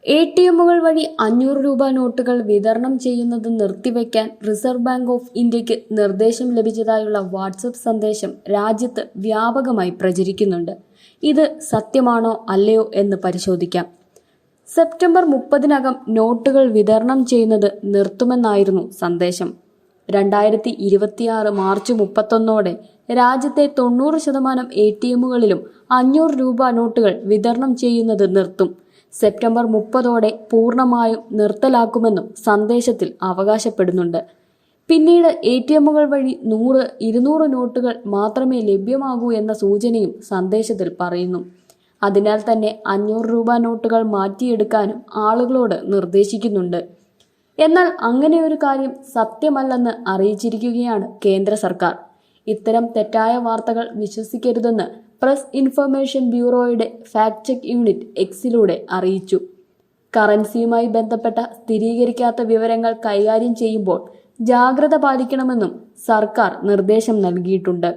എ.ടി.എമ്മുകൾ വഴി 500 രൂപ നോട്ടുകൾ വിതരണം ചെയ്യുന്നത് നിർത്തിവെക്കാൻ റിസർവ് ബാങ്ക് ഓഫ് ഇന്ത്യക്ക് നിർദ്ദേശം ലഭിച്ചതായുള്ള വാട്സപ്പ് സന്ദേശം രാജ്യത്ത് വ്യാപകമായി പ്രചരിക്കുന്നുണ്ട്. ഇത് സത്യമാണോ അല്ലയോ എന്ന് പരിശോധിക്കാം. സെപ്റ്റംബർ 30-നകം നോട്ടുകൾ വിതരണം ചെയ്യുന്നത് നിർത്തുമെന്നായിരുന്നു സന്ദേശം. 2026 മാർച്ച് 31-ഓടെ രാജ്യത്തെ 90% എ.ടി.എമ്മുകളിലും 500 രൂപ നോട്ടുകൾ വിതരണം ചെയ്യുന്നത് നിർത്തും. സെപ്റ്റംബർ 30-ഓടെ പൂർണ്ണമായും നിർത്തലാക്കുമെന്നും സന്ദേശത്തിൽ അവകാശപ്പെടുന്നുണ്ട്. പിന്നീട് എ.ടി.എമ്മുകൾ വഴി 100, 200 നോട്ടുകൾ മാത്രമേ ലഭ്യമാകൂ എന്ന സൂചനയും സന്ദേശത്തിൽ പറയുന്നു. അതിനാൽ തന്നെ 500 രൂപ നോട്ടുകൾ മാറ്റിയെടുക്കാനും ആളുകളോട് നിർദ്ദേശിക്കുന്നുണ്ട്. എന്നാൽ അങ്ങനെയൊരു കാര്യം സത്യമല്ലെന്ന് അറിയിച്ചിരിക്കുകയാണ് കേന്ദ്ര സർക്കാർ. ഇത്തരം തെറ്റായ വാർത്തകൾ വിശ്വസിക്കരുതെന്ന് പ്രസ് ഇൻഫർമേഷൻ ബ്യൂറോയുടെ ഫാക്ട് ചെക്ക് യൂണിറ്റ് എക്സിലൂടെ അറിയിച്ചു. കറൻസിയുമായി ബന്ധപ്പെട്ട സ്ഥിരീകരിക്കാത്ത വിവരങ്ങൾ കൈകാര്യം ചെയ്യുമ്പോൾ ജാഗ്രത പാലിക്കണമെന്നും സർക്കാർ നിർദ്ദേശം നൽകിയിട്ടുണ്ട്.